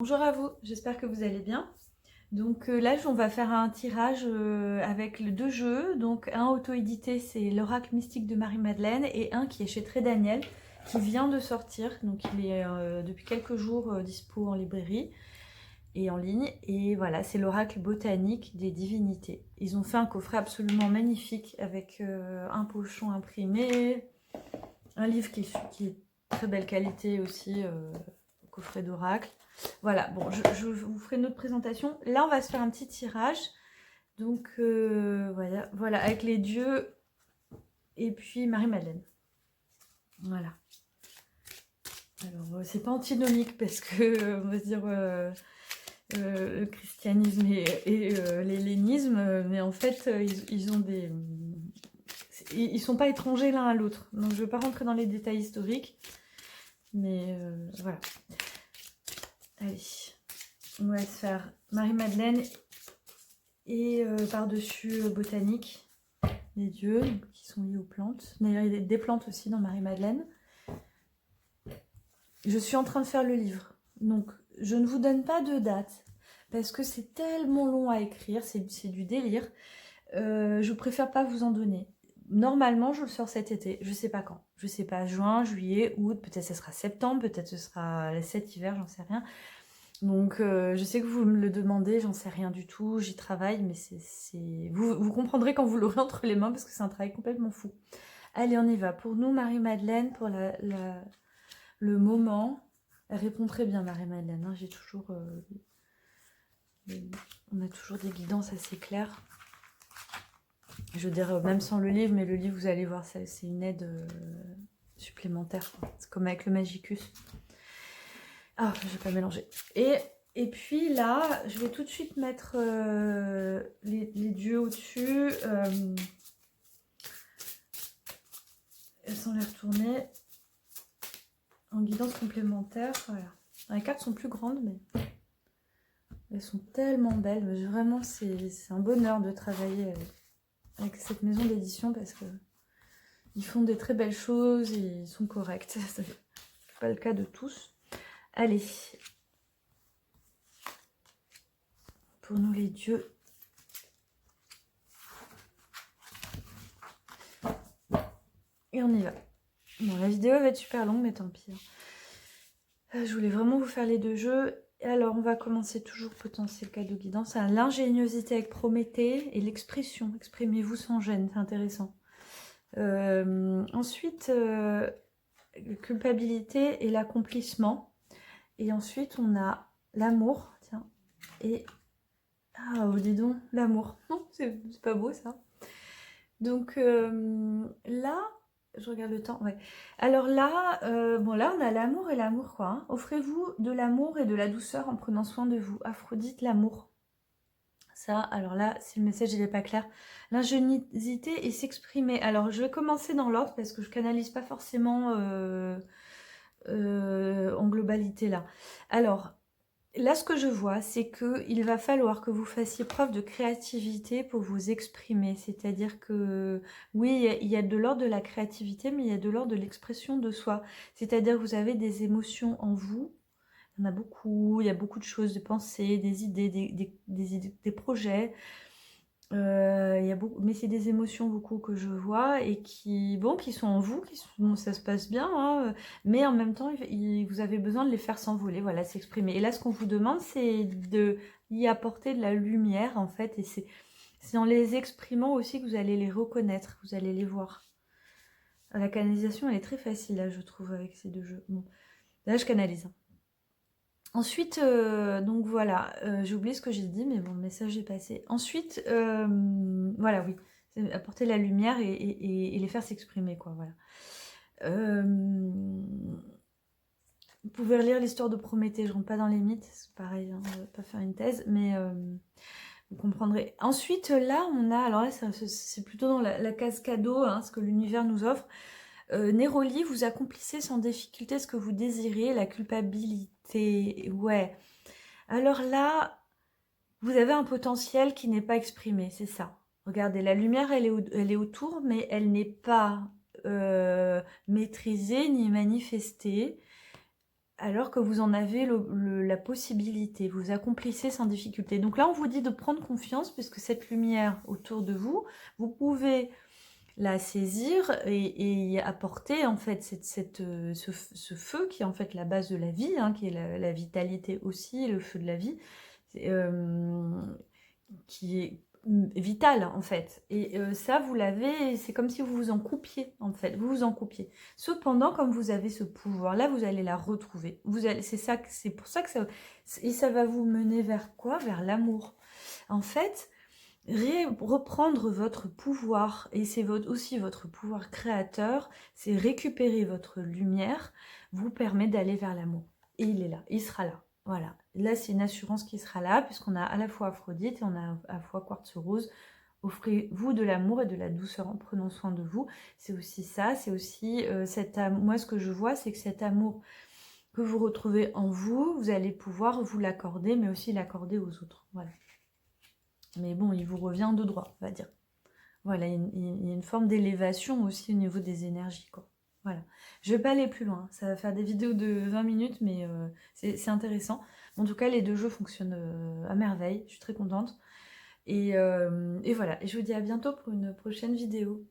Bonjour à vous, j'espère que vous allez bien. Donc là, on va faire un tirage avec deux jeux. Donc un auto-édité, c'est l'Oracle Mystique de Marie-Madeleine, et un qui est chez Très Daniel, qui vient de sortir. Donc il est depuis quelques jours dispo en librairie et en ligne. Et voilà, c'est l'Oracle Botanique des Divinités. Ils ont fait un coffret absolument magnifique avec un pochon imprimé, un livre qui est très belle qualité aussi, coffret d'Oracle. Voilà, bon, je vous ferai une autre présentation. Là, on va se faire un petit tirage. Donc, voilà, avec les dieux et puis Marie-Madeleine. Voilà. Alors, c'est pas antinomique parce que, on va se dire, le christianisme et l'hellénisme, mais en fait, ils ont des... Ils sont pas étrangers l'un à l'autre. Donc, je vais pas rentrer dans les détails historiques. Mais voilà. Allez. On va se faire Marie-Madeleine et par-dessus botanique, les dieux qui sont liés aux plantes. D'ailleurs, il y a des plantes aussi dans Marie-Madeleine. Je suis en train de faire le livre, donc je ne vous donne pas de date parce que c'est tellement long à écrire, c'est du délire. Je préfère pas vous en donner. Normalement, je le sors cet été, je sais pas quand. Je sais pas, juin, juillet, août, peut-être ce sera septembre, peut-être ce sera cet hiver, j'en sais rien. Donc, je sais que vous me le demandez, j'en sais rien du tout, j'y travaille, mais vous comprendrez quand vous l'aurez entre les mains, parce que c'est un travail complètement fou. Allez, on y va. Pour nous, Marie-Madeleine, pour le moment, elle répond très bien, Marie-Madeleine. Hein, j'ai toujours... on a toujours des guidances assez claires. Je veux dire, même sans le livre, mais le livre, vous allez voir, c'est une aide supplémentaire. C'est comme avec le Magicus. Ah, je vais pas mélanger. Et puis là, je vais tout de suite mettre les dieux au-dessus. Sans les retourner. En guidance complémentaire. Voilà. Les cartes sont plus grandes, mais elles sont tellement belles. Mais vraiment, c'est un bonheur de travailler avec cette maison d'édition parce que ils font des très belles choses et ils sont corrects. C'est pas le cas de tous. Allez. Pour nous les dieux. Et on y va. Bon, la vidéo va être super longue, mais tant pis. Je voulais vraiment vous faire les deux jeux. Alors, on va commencer toujours potentiel cadeau guidance à l'ingéniosité avec Prométhée et l'expression. Exprimez-vous sans gêne, c'est intéressant. Ensuite, culpabilité et l'accomplissement. Et ensuite, on a l'amour. Tiens. Et... Ah, oh, dis donc, l'amour. Non, c'est pas beau, ça. Donc, là... Je regarde le temps, ouais. Alors là, bon là on a l'amour et l'amour quoi. Hein. Offrez-vous de l'amour et de la douceur en prenant soin de vous. Aphrodite, l'amour. Ça, alors là, si le message il n'est pas clair. L'ingéniosité et s'exprimer. Alors je vais commencer dans l'ordre parce que je canalise pas forcément en globalité là. Alors, là, ce que je vois, c'est qu'il va falloir que vous fassiez preuve de créativité pour vous exprimer. C'est-à-dire que, oui, il y a de l'ordre de la créativité, mais il y a de l'ordre de l'expression de soi. C'est-à-dire que vous avez des émotions en vous. Il y en a beaucoup, il y a beaucoup de choses, des pensées, des idées, des projets. Il y a beaucoup, mais c'est des émotions beaucoup que je vois et qui, bon, qui sont en vous, bon, ça se passe bien, hein, mais en même temps, vous avez besoin de les faire s'envoler, voilà, s'exprimer. Et là, ce qu'on vous demande, c'est de y apporter de la lumière, en fait, et c'est en les exprimant aussi que vous allez les reconnaître, vous allez les voir. La canalisation, elle est très facile, là, je trouve, avec ces deux jeux. Bon, là, je canalise. Ensuite, donc voilà, j'ai oublié ce que j'ai dit, mais bon, le message est passé. Ensuite, voilà, oui, c'est apporter la lumière et les faire s'exprimer, quoi, voilà. Vous pouvez relire l'histoire de Prométhée, je rentre pas dans les mythes, c'est pareil, hein, on va pas faire une thèse, mais vous comprendrez. Ensuite, là, on a, alors là, c'est plutôt dans la case cadeau, hein, ce que l'univers nous offre. Néroli, vous accomplissez sans difficulté ce que vous désirez, la culpabilité, ouais. Alors là, vous avez un potentiel qui n'est pas exprimé, c'est ça. Regardez, la lumière, elle est autour, mais elle n'est pas maîtrisée ni manifestée. alors que vous en avez la possibilité, vous accomplissez sans difficulté. Donc là, on vous dit de prendre confiance, puisque cette lumière autour de vous, vous pouvez la saisir et y apporter en fait ce feu qui est en fait la base de la vie, hein, qui est la vitalité aussi, le feu de la vie, qui est vital en fait. Et ça, vous l'avez, c'est comme si vous vous en coupiez en fait, vous vous en coupiez. Cependant, comme vous avez ce pouvoir-là, vous allez la retrouver. C'est pour ça que ça va vous mener vers quoi? Vers l'amour. En fait, reprendre votre pouvoir, et c'est aussi votre pouvoir créateur, c'est récupérer votre lumière, vous permet d'aller vers l'amour. Et il est là, il sera là. Voilà, là c'est une assurance qui sera là, puisqu'on a à la fois Aphrodite et on a à la fois Quartz Rose. Offrez-vous de l'amour et de la douceur en prenant soin de vous. C'est aussi ça, c'est aussi cet amour. Moi, ce que je vois, c'est que cet amour que vous retrouvez en vous, vous allez pouvoir vous l'accorder, mais aussi l'accorder aux autres. Voilà. Mais bon, il vous revient de droit, on va dire. Voilà, il y a une forme d'élévation aussi au niveau des énergies, quoi. Voilà. Je vais pas aller plus loin. Ça va faire des vidéos de 20 minutes, mais c'est intéressant. En tout cas, les deux jeux fonctionnent à merveille. Je suis très contente. Et voilà. Et je vous dis à bientôt pour une prochaine vidéo.